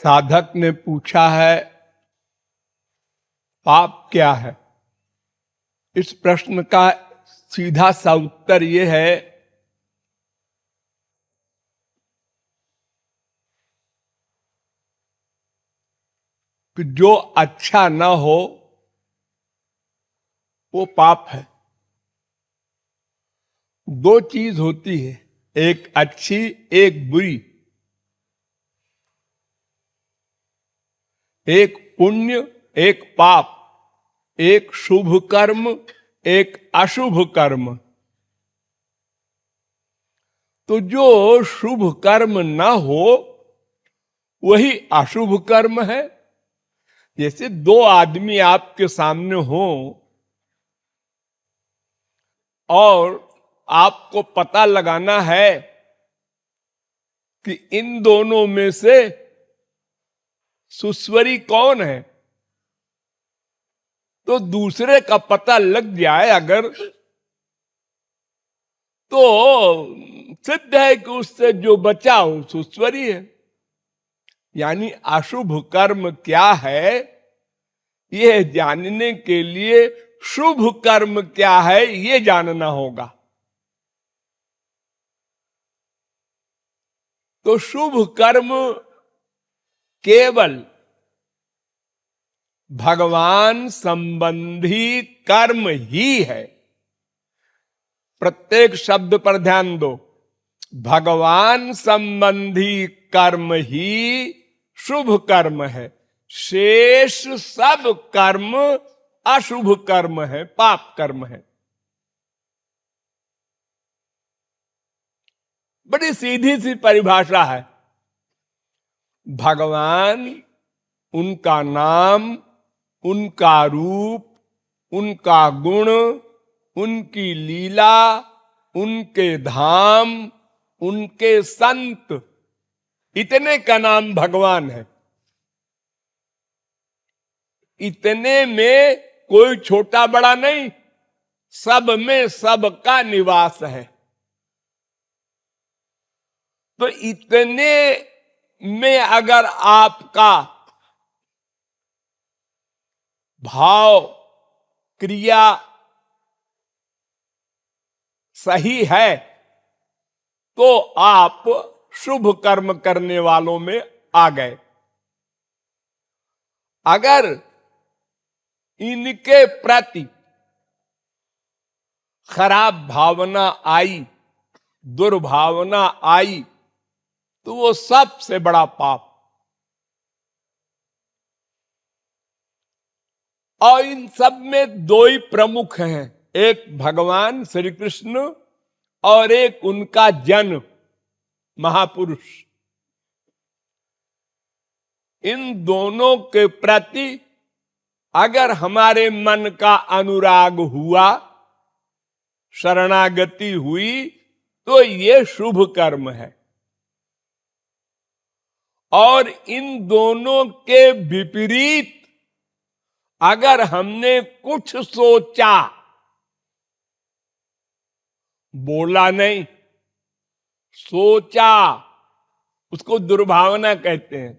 साधक ने पूछा है पाप क्या है। इस प्रश्न का सीधा सा उत्तर यह है कि जो अच्छा न हो वो पाप है। दो चीज होती है, एक अच्छी एक बुरी, एक पुण्य एक पाप, एक शुभ कर्म एक अशुभ कर्म। तो जो शुभ कर्म न हो वही अशुभ कर्म है। जैसे दो आदमी आपके सामने हो और आपको पता लगाना है कि इन दोनों में से सुस्वरी कौन है, तो दूसरे का पता लग जाए अगर, तो सिद्ध है कि उससे जो बचा हो सुस्वरी है। यानी अशुभ कर्म क्या है यह जानने के लिए शुभ कर्म क्या है यह जानना होगा। तो शुभ कर्म केवल भगवान संबंधी कर्म ही है। प्रत्येक शब्द पर ध्यान दो। भगवान संबंधी कर्म ही शुभ कर्म है, शेष सब कर्म अशुभ कर्म है, पाप कर्म है। बड़ी सीधी सी परिभाषा है। भगवान, उनका नाम, उनका रूप, उनका गुण, उनकी लीला, उनके धाम, उनके संत, इतने का नाम भगवान है। इतने में कोई छोटा बड़ा नहीं, सब में सबका निवास है। तो इतने में अगर आपका भाव क्रिया सही है तो आप शुभ कर्म करने वालों में आ गए। अगर इनके प्रति खराब भावना आई, दुर्भावना आई, तो वो सबसे बड़ा पाप। और इन सब में दो ही प्रमुख हैं, एक भगवान श्री कृष्ण और एक उनका जन महापुरुष। इन दोनों के प्रति अगर हमारे मन का अनुराग हुआ, शरणागति हुई, तो ये शुभ कर्म है। और इन दोनों के विपरीत अगर हमने कुछ सोचा, बोला नहीं, सोचा, उसको दुर्भावना कहते हैं,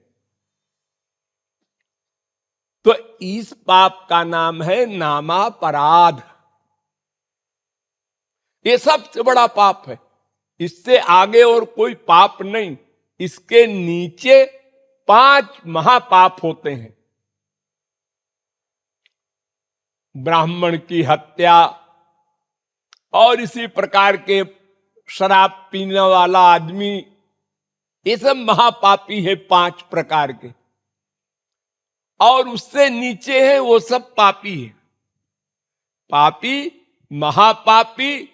तो इस पाप का नाम है नामापराध। ये सबसे बड़ा पाप है। इससे आगे और कोई पाप नहीं। इसके नीचे 5 महापाप होते हैं। ब्राह्मण की हत्या और इसी प्रकार के शराब पीने वाला आदमी, ये सब महापापी है 5 प्रकार के। और उससे नीचे है वो सब पापी है। पापी, महापापी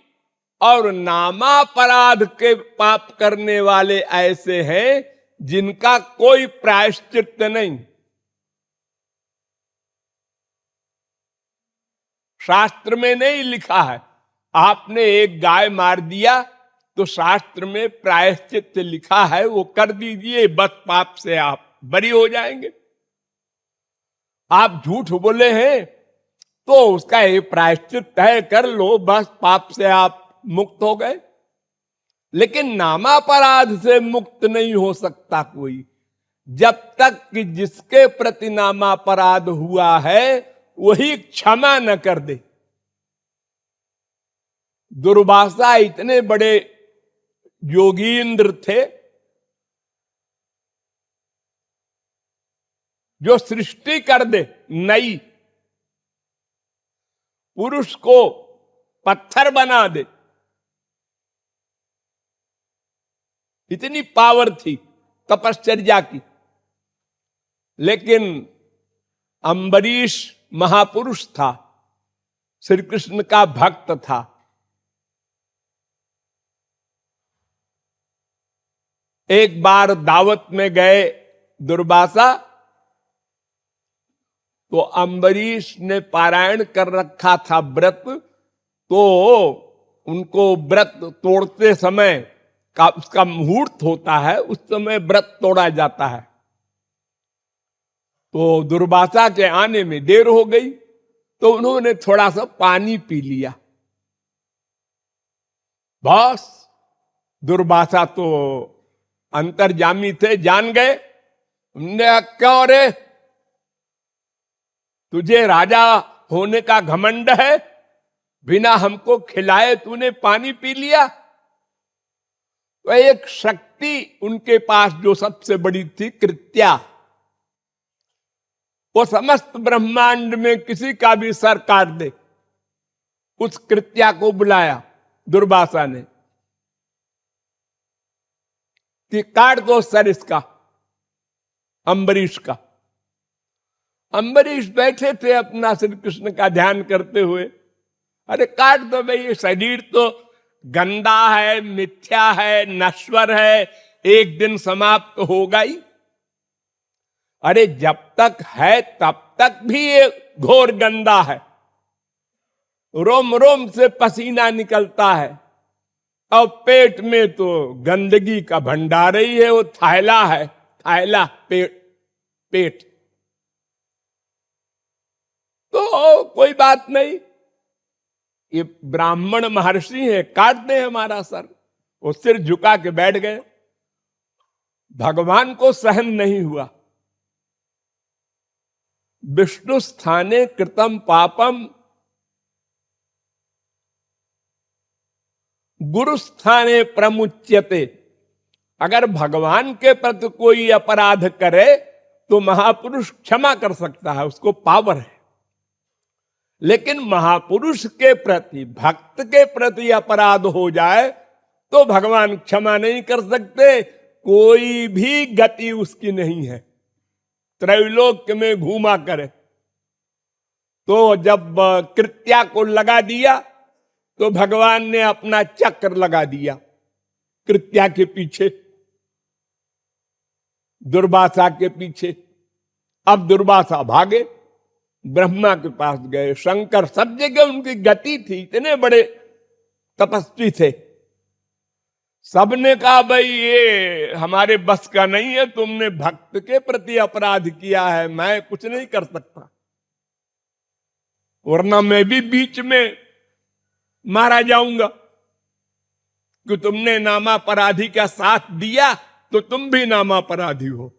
और नामापराध के पाप करने वाले ऐसे हैं जिनका कोई प्रायश्चित नहीं। शास्त्र में नहीं लिखा है आपने एक गाय मार दिया तो शास्त्र में प्रायश्चित लिखा है वो कर दीजिए, बस पाप से आप बरी हो जाएंगे। आप झूठ बोले हैं तो उसका ये प्रायश्चित तय कर लो, बस पाप से आप मुक्त हो गए। लेकिन नामापराध से मुक्त नहीं हो सकता कोई। जब तक कि जिसके प्रति नामापराध हुआ है वही क्षमा न कर दे। दुर्वासा इतने बड़े योगींद्र थे जो सृष्टि कर दे नई, पुरुष को पत्थर बना दे, इतनी पावर थी तपश्चर्या की। लेकिन अम्बरीश महापुरुष था, श्री कृष्ण का भक्त था। एक बार दावत में गए दुर्वासा, तो अम्बरीश ने पारायण कर रखा था व्रत, तो उनको व्रत तोड़ते समय का उसका मुहूर्त होता है, उस समय व्रत तोड़ा जाता है। तो दुर्वासा के आने में देर हो गई, तो उन्होंने थोड़ा सा पानी पी लिया। बस दुर्वासा तो अंतर्जामी थे, जान गए। उन्होंने क्यों रे, तुझे राजा होने का घमंड है, बिना हमको खिलाए तूने पानी पी लिया। तो एक शक्ति उनके पास जो सबसे बड़ी थी, कृत्या, वो समस्त ब्रह्मांड में किसी का भी सर काट दे, उस कृत्या को बुलाया दुर्वासा ने कि काट दो सर इसका, अम्बरीश का। अम्बरीश बैठे थे अपना श्री कृष्ण का ध्यान करते हुए। अरे काट दो भाई, ये शरीर तो गंदा है, मिथ्या है, नश्वर है, एक दिन समाप्त होगा ही। अरे जब तक है तब तक भी ये घोर गंदा है, रोम रोम से पसीना निकलता है, और पेट में तो गंदगी का भंडार ही है, वो थैला है, थैला पेट। तो कोई बात नहीं, ये ब्राह्मण महर्षि है, काट दे हमारा सर। वो सिर झुका के बैठ गए। भगवान को सहन नहीं हुआ। विष्णु स्थाने कृतम पापम गुरु स्थाने प्रमुच्यते। अगर भगवान के प्रति कोई अपराध करे तो महापुरुष क्षमा कर सकता है, उसको पावर है। लेकिन महापुरुष के प्रति, भक्त के प्रति अपराध हो जाए तो भगवान क्षमा नहीं कर सकते। कोई भी गति उसकी नहीं है, त्रैलोक्य में घूमा करे। तो जब कृत्या को लगा दिया तो भगवान ने अपना चक्र लगा दिया कृत्या के पीछे, दुर्वासा के पीछे। अब दुर्वासा भागे, ब्रह्मा के पास गए, शंकर, सब जगह उनकी गति थी, इतने बड़े तपस्वी थे। सबने कहा भाई ये हमारे बस का नहीं है, तुमने भक्त के प्रति अपराध किया है, मैं कुछ नहीं कर सकता, वरना मैं भी बीच में मारा जाऊंगा कि तुमने नामापराधी का साथ दिया तो तुम भी नामापराधी हो।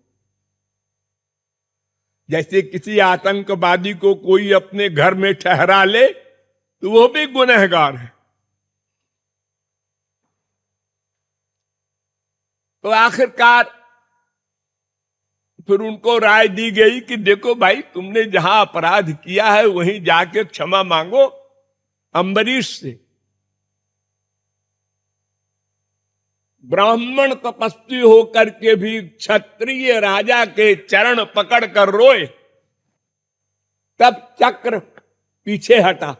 जैसे किसी आतंकवादी को कोई अपने घर में ठहरा ले तो वो भी गुनहगार है। तो आखिरकार फिर उनको राय दी गई कि देखो भाई, तुमने जहां अपराध किया है वहीं जाके क्षमा मांगो अम्बरीश से। ब्राह्मण तपस्वी होकर के भी क्षत्रिय राजा के चरण पकड़ कर रोए, तब चक्र पीछे हटा,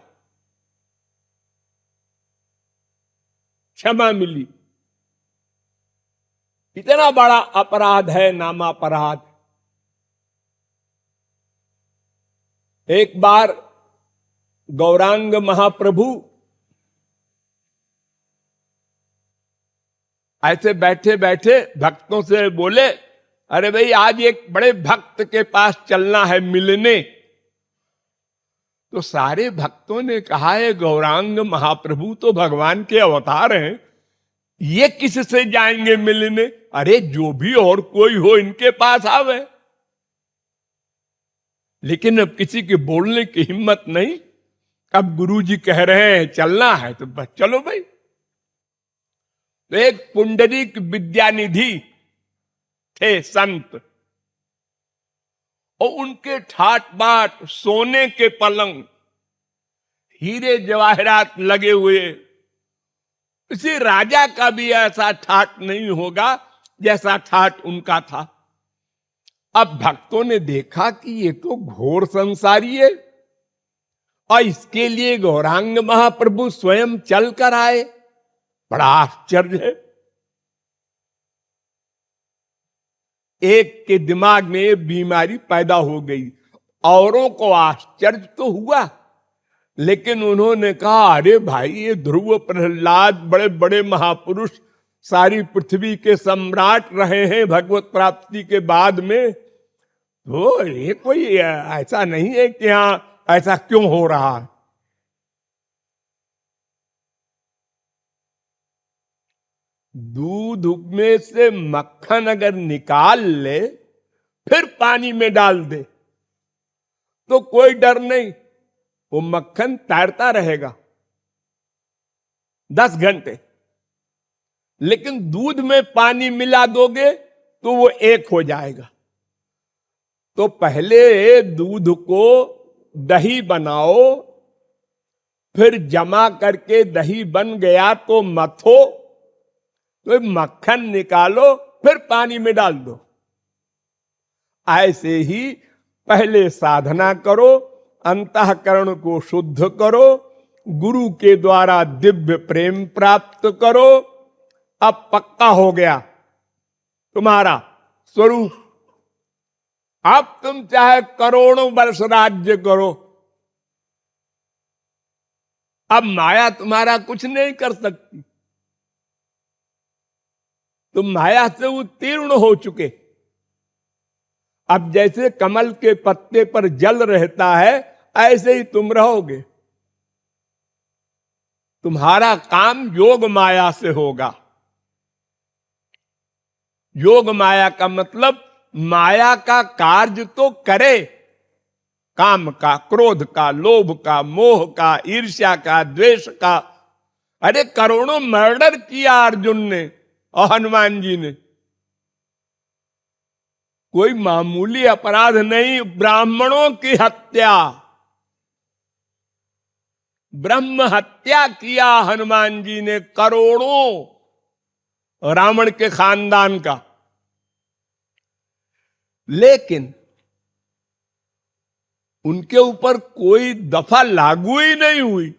क्षमा मिली। इतना बड़ा अपराध है नामापराध। एक बार गौरांग महाप्रभु ऐसे बैठे बैठे भक्तों से बोले, अरे भाई आज एक बड़े भक्त के पास चलना है मिलने। तो सारे भक्तों ने कहा है गौरांग महाप्रभु तो भगवान के अवतार हैं, ये किससे जाएंगे मिलने? अरे जो भी और कोई हो इनके पास आवे। लेकिन अब किसी के बोलने की हिम्मत नहीं। अब गुरुजी कह रहे हैं चलना है तो बस चलो भाई। तो एक पुंडरीक विद्यानिधि थे संत, और उनके ठाट बाट सोने के पलंग, हीरे जवाहरात लगे हुए। किसी राजा का भी ऐसा ठाट नहीं होगा जैसा ठाट उनका था। अब भक्तों ने देखा कि ये तो घोर संसारी है, और इसके लिए गौरांग महाप्रभु स्वयं चल कर आए। बड़ा आश्चर्य है। एक के दिमाग में ये बीमारी पैदा हो गई। औरों को आश्चर्य तो हुआ, लेकिन उन्होंने कहा अरे भाई ये ध्रुव प्रहलाद बड़े बड़े महापुरुष, सारी पृथ्वी के सम्राट रहे हैं भगवत प्राप्ति के बाद में, तो ये कोई ऐसा नहीं है कि यहां ऐसा क्यों हो रहा है। दूध में से मक्खन अगर निकाल ले फिर पानी में डाल दे तो कोई डर नहीं, वो मक्खन तैरता रहेगा 10 घंटे। लेकिन दूध में पानी मिला दोगे तो वो एक हो जाएगा। तो पहले दूध को दही बनाओ, फिर जमा करके दही बन गया तो मथो, तो मक्खन निकालो, फिर पानी में डाल दो। ऐसे ही पहले साधना करो, अंतःकरण को शुद्ध करो, गुरु के द्वारा दिव्य प्रेम प्राप्त करो। अब पक्का हो गया तुम्हारा स्वरूप। अब तुम चाहे करोड़ों वर्ष राज्य करो, अब माया तुम्हारा कुछ नहीं कर सकती। तुम माया से उत्तीर्ण हो चुके। अब जैसे कमल के पत्ते पर जल रहता है, ऐसे ही तुम रहोगे। तुम्हारा काम योग माया से होगा। योग माया का मतलब माया का कार्य तो करे, काम का, क्रोध का, लोभ का, मोह का, ईर्ष्या का, द्वेष का। अरे करोड़ों मर्डर किया अर्जुन ने और हनुमान जी ने। कोई मामूली अपराध नहीं, ब्राह्मणों की हत्या, ब्रह्म हत्या किया हनुमान जी ने करोड़ों, रावण के खानदान का। लेकिन उनके ऊपर कोई दफा लागू ही नहीं हुई,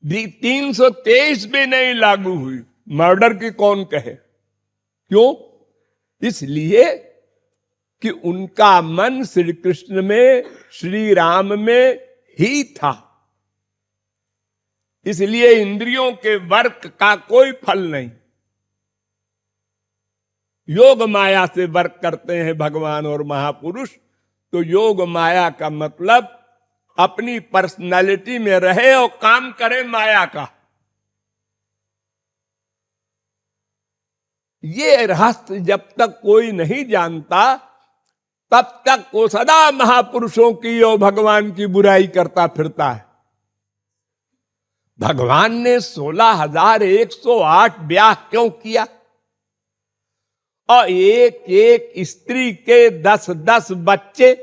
323 भी नहीं लागू हुई। मर्डर की कौन कहे? क्यों? इसलिए कि उनका मन श्री कृष्ण में, श्री राम में ही था। इसलिए इंद्रियों के वर्क का कोई फल नहीं। योग माया से वर्क करते हैं भगवान और महापुरुष। तो योग माया का मतलब अपनी पर्सनालिटी में रहे और काम करे माया का। ये रहस्य जब तक कोई नहीं जानता, तब तक वो सदा महापुरुषों की और भगवान की बुराई करता फिरता है। भगवान ने 16,108 ब्याह क्यों किया? और एक एक स्त्री के 10-10 बच्चे,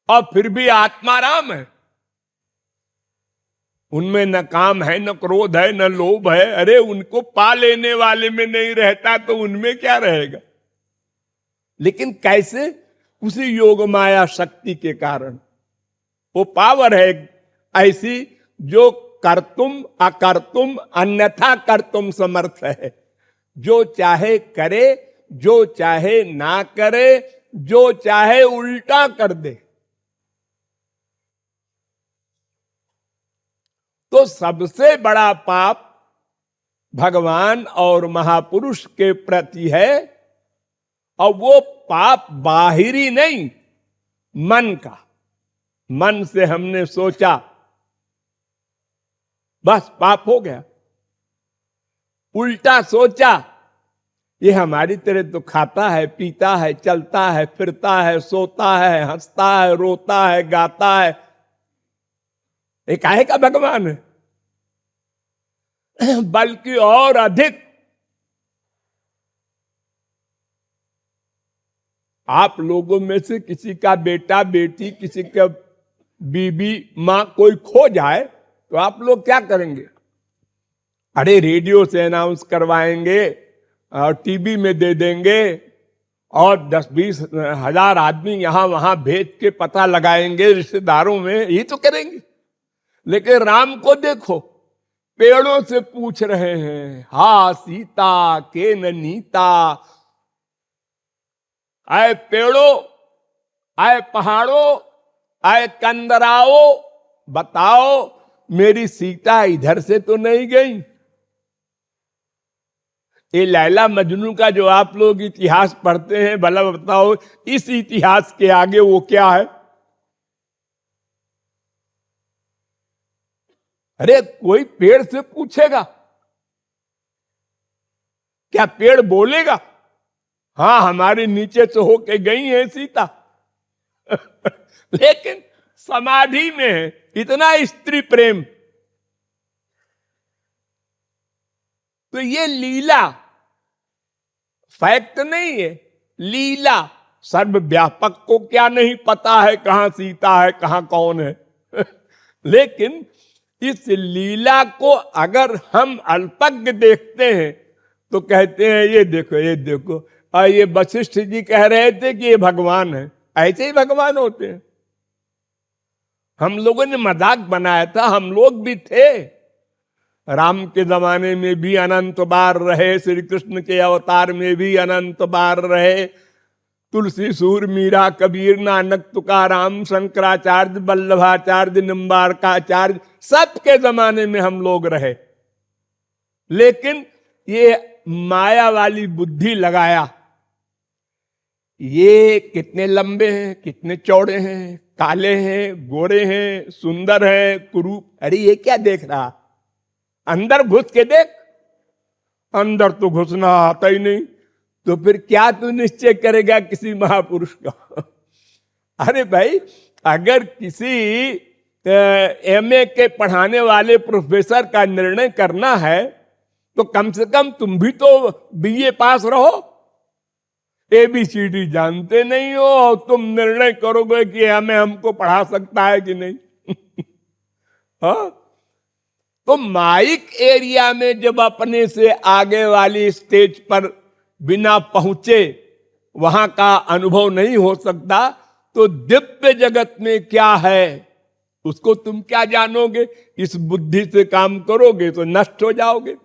और फिर भी आत्माराम है। उनमें न काम है, न क्रोध है, न लोभ है। अरे उनको पा लेने वाले में नहीं रहता तो उनमें क्या रहेगा? लेकिन कैसे? उसी योग माया शक्ति के कारण। वो पावर है ऐसी जो कर्तुम अकर्तुम अन्यथा कर्तुम समर्थ है। जो चाहे करे, जो चाहे ना करे, जो चाहे उल्टा कर दे। तो सबसे बड़ा पाप भगवान और महापुरुष के प्रति है, और वो पाप बाहरी नहीं, मन का। मन से हमने सोचा बस पाप हो गया। उल्टा सोचा, ये हमारी तरह तो खाता है, पीता है, चलता है, फिरता है, सोता है, हंसता है, रोता है, गाता है, ये काहे का भगवान है? बल्कि और अधिक आप लोगों में से किसी का बेटा बेटी, किसी का बीबी मां कोई खो जाए तो आप लोग क्या करेंगे? अरे रेडियो से अनाउंस करवाएंगे और टीवी में दे देंगे और 10-20 हजार आदमी यहां वहां भेज के पता लगाएंगे रिश्तेदारों में, ये तो करेंगे। लेकिन राम को देखो, पेड़ों से पूछ रहे हैं, हा सीता के नीता, आए पेड़ों, आए पहाड़ों, आए कंदराओ, बताओ मेरी सीता इधर से तो नहीं गई? ये लैला मजनू का जो आप लोग इतिहास पढ़ते हैं, भला बताओ इस इतिहास के आगे वो क्या है? अरे कोई पेड़ से पूछेगा क्या? पेड़ बोलेगा हाँ हमारे नीचे से होके गई है सीता? लेकिन समाधि में है, इतना स्त्री प्रेम। तो ये लीला, फैक्ट नहीं है, लीला। सर्वव्यापक को क्या नहीं पता है कहां सीता है, कहां कौन है। लेकिन इस लीला को अगर हम अल्पज्ञ देखते हैं तो कहते हैं ये देखो, ये देखो। और ये वशिष्ठ जी कह रहे थे कि ये भगवान है, ऐसे ही भगवान होते हैं। हम लोगों ने मजाक बनाया था, हम लोग भी थे। राम के जमाने में भी अनंत बार रहे, श्री कृष्ण के अवतार में भी अनंत बार रहे। तुलसी, सूर, मीरा, कबीर, नानक, तुकाराम, शंकराचार्य, वल्लभाचार्य, निम्बारकाचार्य, सबके जमाने में हम लोग रहे। लेकिन ये माया वाली बुद्धि लगाया, ये कितने लंबे हैं, कितने चौड़े हैं, काले हैं, गोरे हैं, सुंदर हैं, कुरूप। अरे ये क्या देख रहा? अंदर घुस के देख। अंदर तो घुसना आता ही नहीं, तो फिर क्या तू निश्चय करेगा किसी महापुरुष का? अरे भाई, अगर किसी एमए के पढ़ाने वाले प्रोफेसर का निर्णय करना है तो कम से कम तुम भी तो बीए पास रहो। एबीसीडी जानते नहीं हो और तुम निर्णय करोगे कि हमें हमको पढ़ा सकता है कि नहीं? हाँ? तो माइक एरिया में जब अपने से आगे वाली स्टेज पर बिना पहुंचे वहां का अनुभव नहीं हो सकता, तो दिव्य जगत में क्या है उसको तुम क्या जानोगे? इस बुद्धि से काम करोगे तो नष्ट हो जाओगे।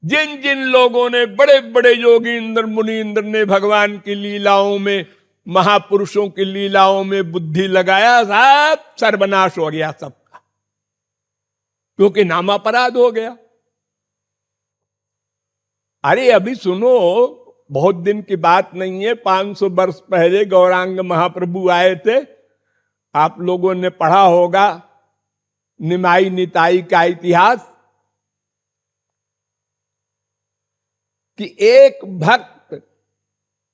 जिन जिन लोगों ने, बड़े बड़े योगी इंद्र मुनि इंद्र ने भगवान की लीलाओं में, महापुरुषों की लीलाओं में बुद्धि लगाया, सब सर्वनाश हो गया सबका, क्योंकि नामापराध हो गया। अरे अभी सुनो, बहुत दिन की बात नहीं है, 500 वर्ष पहले गौरांग महाप्रभु आए थे। आप लोगों ने पढ़ा होगा निमाई निताई का इतिहास, कि एक भक्त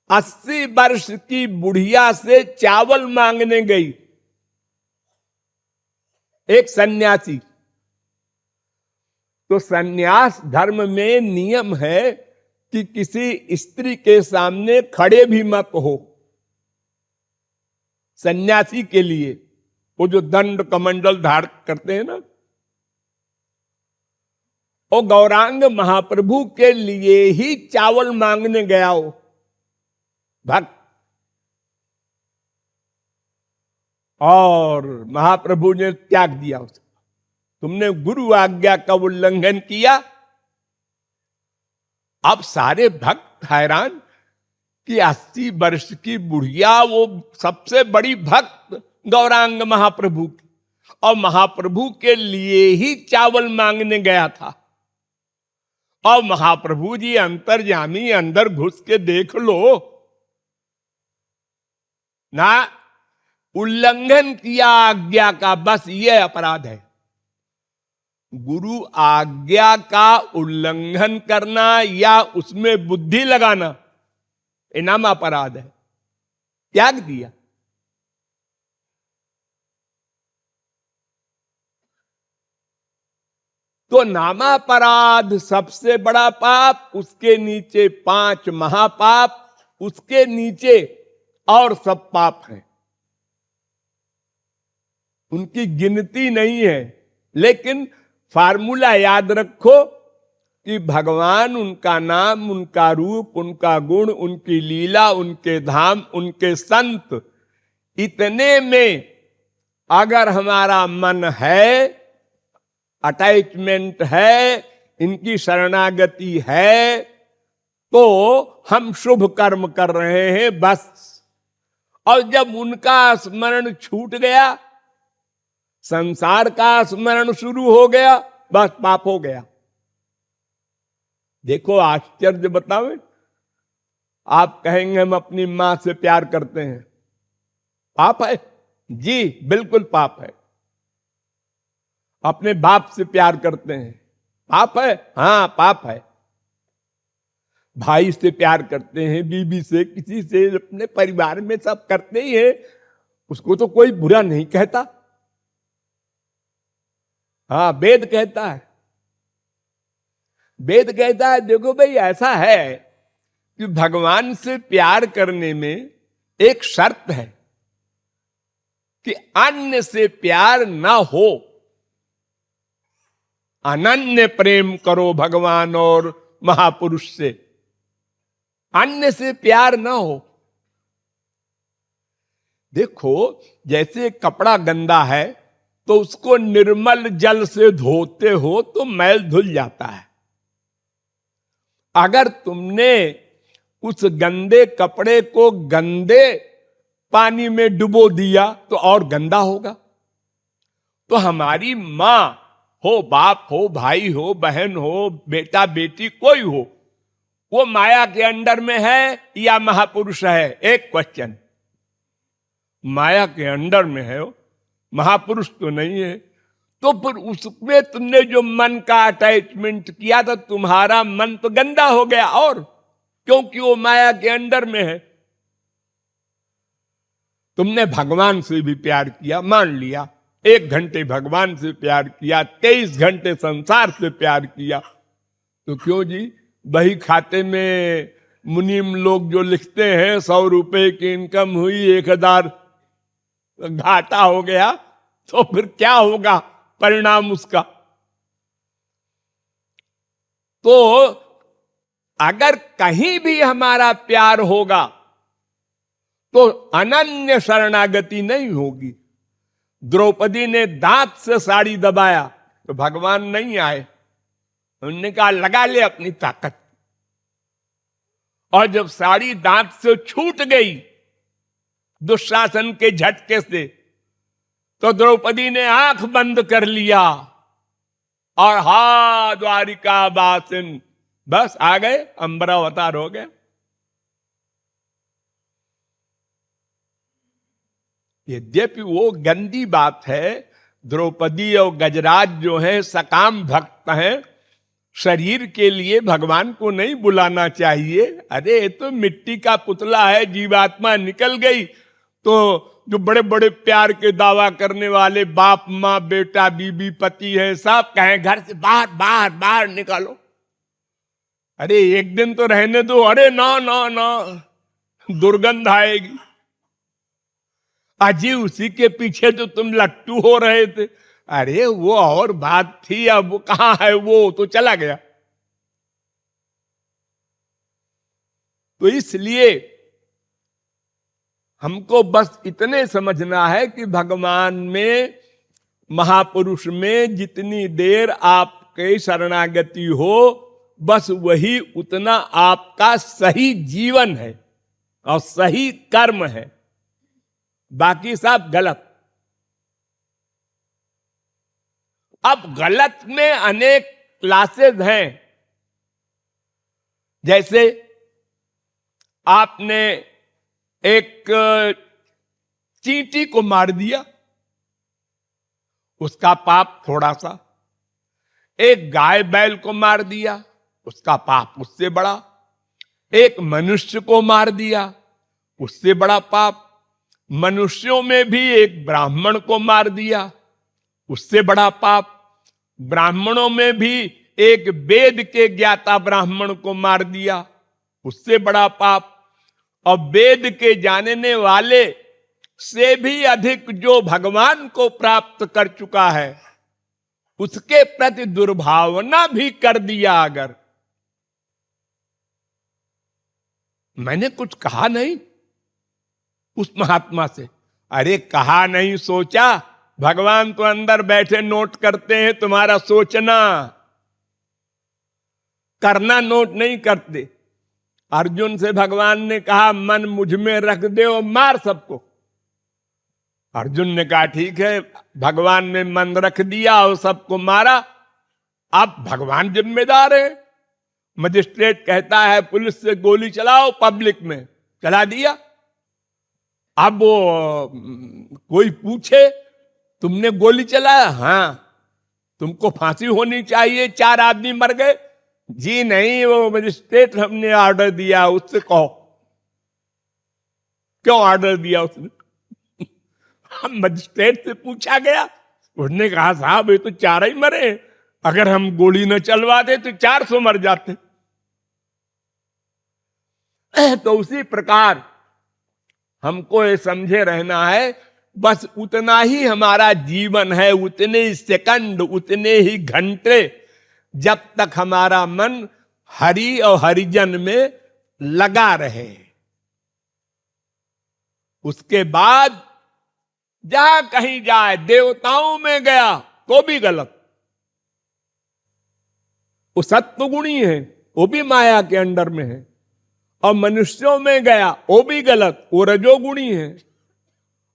80 वर्ष की बुढ़िया से चावल मांगने गई, एक सन्यासी। तो सन्यास धर्म में नियम है कि किसी स्त्री के सामने खड़े भी मत हो। सन्यासी के लिए वो जो दंड कमंडल धारण करते हैं ना, और गौरांग महाप्रभु के लिए ही चावल मांगने गया हो भक्त। और महाप्रभु ने त्याग दिया उसे। तुमने गुरु आज्ञा का उल्लंघन किया। अब सारे भक्त हैरान कि 80 वर्ष की बुढ़िया, वो सबसे बड़ी भक्त गौरांग महाप्रभु की, और महाप्रभु के लिए ही चावल मांगने गया था। और महाप्रभु जी अंतर्यामी, अंदर घुस के देख लो ना, उल्लंघन किया आज्ञा का, बस ये अपराध है। गुरु आज्ञा का उल्लंघन करना या उसमें बुद्धि लगाना ये नाम अपराध है, त्याग दिया। तो नामापराध सबसे बड़ा पाप, उसके नीचे 5 महापाप, उसके नीचे और सब पाप हैं, उनकी गिनती नहीं है। लेकिन फार्मूला याद रखो कि भगवान, उनका नाम, उनका रूप, उनका गुण, उनकी लीला, उनके धाम, उनके संत, इतने में अगर हमारा मन है, अटैचमेंट है, इनकी शरणागति है, तो हम शुभ कर्म कर रहे हैं बस। और जब उनका स्मरण छूट गया, संसार का स्मरण शुरू हो गया, बस पाप हो गया। देखो आश्चर्य बतावे, आप कहेंगे हम अपनी मां से प्यार करते हैं, पाप है? जी बिल्कुल पाप है। अपने बाप से प्यार करते हैं, पाप है? हां पाप है। भाई से प्यार करते हैं, बीबी से, किसी से, अपने परिवार में सब करते ही हैं, उसको तो कोई बुरा नहीं कहता। हाँ वेद कहता है, वेद कहता है देखो भाई ऐसा है कि भगवान से प्यार करने में एक शर्त है कि अन्य से प्यार ना हो। अनन्य प्रेम करो भगवान और महापुरुष से, अन्य से प्यार ना हो। देखो जैसे कपड़ा गंदा है तो उसको निर्मल जल से धोते हो तो मैल धुल जाता है। अगर तुमने उस गंदे कपड़े को गंदे पानी में डुबो दिया तो और गंदा होगा। तो हमारी मां हो, बाप हो, भाई हो, बहन हो, बेटा बेटी कोई हो, वो माया के अंडर में है या महापुरुष है? एक क्वेश्चन। माया के अंडर में है वो, महापुरुष तो नहीं है। तो फिर उसमें तुमने जो मन का अटैचमेंट किया था, तुम्हारा मन तो गंदा हो गया, और क्योंकि वो माया के अंडर में है। तुमने भगवान से भी प्यार किया, मान लिया 1 घंटे भगवान से प्यार किया, 23 घंटे संसार से प्यार किया, तो क्यों जी बही खाते में मुनीम लोग जो लिखते हैं 100 रुपए की इनकम हुई, 1000 घाटा हो गया, तो फिर क्या होगा परिणाम उसका? तो अगर कहीं भी हमारा प्यार होगा तो अनन्य शरणागति नहीं होगी। द्रौपदी ने दांत से साड़ी दबाया तो भगवान नहीं आए, उन्होंने कहा लगा ले अपनी ताकत। और जब साड़ी दांत से छूट गई दुशासन के झटके से, तो द्रौपदी ने आंख बंद कर लिया और हा द्वारिका वासिन, बस आ गए, अंबरावतार हो गए। यद्यपि वो गंदी बात है, द्रौपदी और गजराज जो है सकाम भक्त हैं, शरीर के लिए भगवान को नहीं बुलाना चाहिए। अरे ये तो मिट्टी का पुतला है, जीवात्मा निकल गई तो जो बड़े बड़े प्यार के दावा करने वाले बाप माँ बेटा बीबी पति है, सब कहें घर से बाहर बाहर बाहर निकालो। अरे एक दिन तो रहने दो। अरे ना ना ना, दुर्गंध आएगी। अजी उसी के पीछे तो तुम लट्टू हो रहे थे। अरे वो और बात थी, अब वो कहां है, वो तो चला गया। तो इसलिए हमको बस इतने समझना है कि भगवान में, महापुरुष में जितनी देर आपके शरणागति हो, बस वही उतना आपका सही जीवन है और सही कर्म है, बाकी सब गलत। अब गलत में अनेक क्लासेस हैं। जैसे आपने एक चींटी को मार दिया, उसका पाप थोड़ा सा। एक गाय बैल को मार दिया, उसका पाप उससे बड़ा। एक मनुष्य को मार दिया, उससे बड़ा पाप। मनुष्यों में भी एक ब्राह्मण को मार दिया, उससे बड़ा पाप। ब्राह्मणों में भी एक वेद के ज्ञाता ब्राह्मण को मार दिया, उससे बड़ा पाप। और वेद के जानने वाले से भी अधिक जो भगवान को प्राप्त कर चुका है, उसके प्रति दुर्भावना भी कर दिया। अगर मैंने कुछ कहा नहीं उस महात्मा से, अरे कहा नहीं, सोचा। भगवान तो अंदर बैठे नोट करते हैं तुम्हारा सोचना, करना नोट नहीं करते। अर्जुन से भगवान ने कहा मन मुझ में रख दे और मार सबको। अर्जुन ने कहा ठीक है, भगवान ने मन रख दिया और सबको मारा। अब भगवान जिम्मेदार है। मजिस्ट्रेट कहता है पुलिस से गोली चलाओ, पब्लिक में चला दिया। अब वो कोई पूछे तुमने गोली चलाया? हां। तुमको फांसी होनी चाहिए, 4 आदमी मर गए। जी नहीं, वो मजिस्ट्रेट हमने ऑर्डर दिया। उससे कहो क्यों ऑर्डर दिया उसने? हम मजिस्ट्रेट से पूछा गया, उसने कहा साहब ये तो 4 ही मरे, अगर हम गोली न चलवाते तो 400 मर जाते। तो उसी प्रकार हमको ये समझे रहना है, बस उतना ही हमारा जीवन है, उतने ही सेकंड, उतने ही घंटे, जब तक हमारा मन हरि और हरिजन में लगा रहे। उसके बाद जहां कहीं जाए, देवताओं में गया तो भी गलत, वो सत्वगुणी है, वो भी माया के अंडर में है। और मनुष्यों में गया वो भी गलत, वो रजोगुणी है।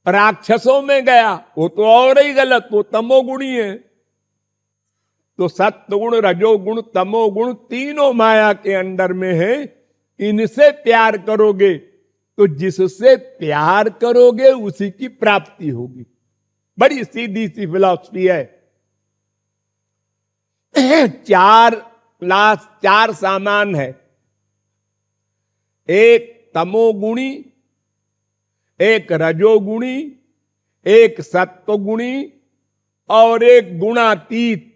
राक्षसों में गया वो तो और ही गलत, वो तमोगुणी है। तो सत्वगुण, रजोगुण, तमोगुण तीनों माया के अंडर में है। इनसे प्यार करोगे तो जिससे प्यार करोगे उसी की प्राप्ति होगी। बड़ी सीधी सी फिलॉसफी है। 4 सामान है, एक तमोगुणी, एक रजोगुणी, एक सत्वगुणी और एक गुणातीत।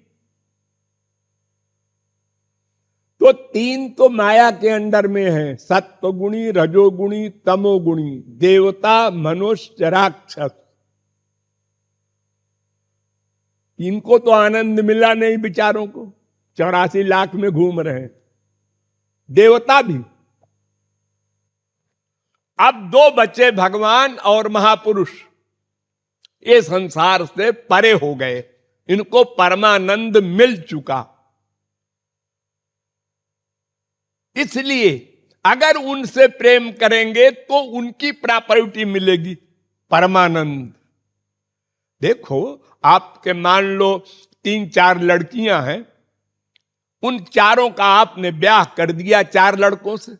तो 3 तो माया के अंडर में है, सत्वगुणी, रजोगुणी, तमोगुणी, देवता, मनुष्य, राक्षस। इनको तो आनंद मिला नहीं बेचारों को, 84 लाख में घूम रहे हैं। देवता भी। अब 2 बचे, भगवान और महापुरुष। ये संसार से परे हो गए, इनको परमानंद मिल चुका। इसलिए अगर उनसे प्रेम करेंगे तो उनकी प्रॉपर्टी मिलेगी, परमानंद। देखो, आपके मान लो 3-4 लड़कियां हैं, उन चारों का आपने ब्याह कर दिया 4 लड़कों से।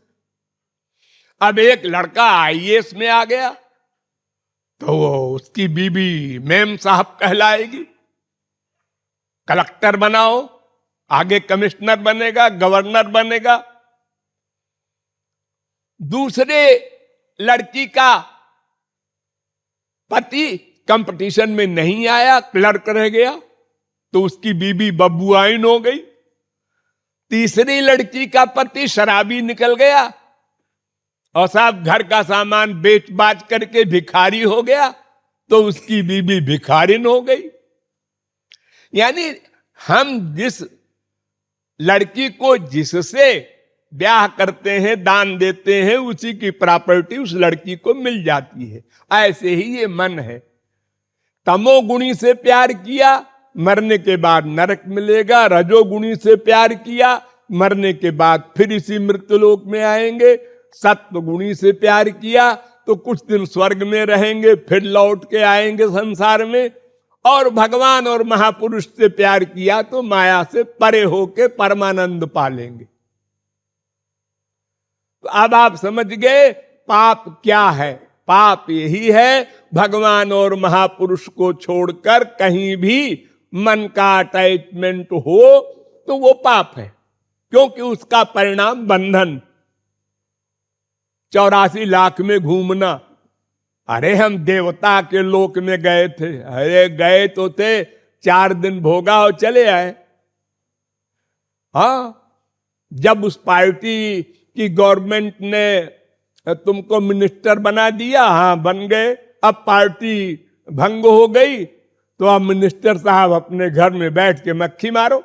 अब एक लड़का आईएएस में आ गया तो उसकी बीबी मेम साहब कहलाएगी। कलेक्टर बनाओ, आगे कमिश्नर बनेगा, गवर्नर बनेगा। दूसरे लड़की का पति कंपटीशन में नहीं आया, क्लर्क रह गया, तो उसकी बीबी बबुआइन हो गई। तीसरी लड़की का पति शराबी निकल गया और साहब घर का सामान बेच बाच करके भिखारी हो गया, तो उसकी बीबी भिखारिन हो गई। यानी हम जिस लड़की को जिससे ब्याह करते हैं, दान देते हैं, उसी की प्रॉपर्टी उस लड़की को मिल जाती है। ऐसे ही ये मन है। तमोगुणी से प्यार किया, मरने के बाद नरक मिलेगा। रजोगुणी से प्यार किया, मरने के बाद फिर इसी मृत्युलोक में आएंगे। सत्वगुणी से प्यार किया तो कुछ दिन स्वर्ग में रहेंगे, फिर लौट के आएंगे संसार में। और भगवान और महापुरुष से प्यार किया तो माया से परे होके परमानंद पालेंगे। तो अब आप समझ गए पाप क्या है। पाप यही है भगवान और महापुरुष को छोड़कर कहीं भी मन का अटैचमेंट हो तो वो पाप है, क्योंकि उसका परिणाम बंधन। 84 लाख में घूमना, अरे हम देवता के लोक में गए थे, अरे गए तो थे, 4 दिन भोगा और चले आए। हाँ, जब उस पार्टी की गवर्नमेंट ने तुमको मिनिस्टर बना दिया, हाँ बन गए, अब पार्टी भंग हो गई तो अब मिनिस्टर साहब अपने घर में बैठ के मक्खी मारो।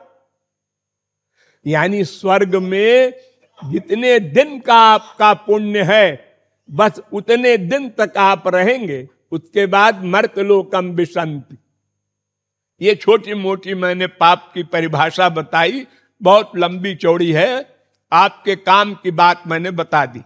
यानी स्वर्ग में जितने दिन का आपका पुण्य है बस उतने दिन तक आप रहेंगे, उसके बाद मर्त्यलोकम विशन्ति। ये छोटी मोटी मैंने पाप की परिभाषा बताई, बहुत लंबी चौड़ी है, आपके काम की बात मैंने बता दी।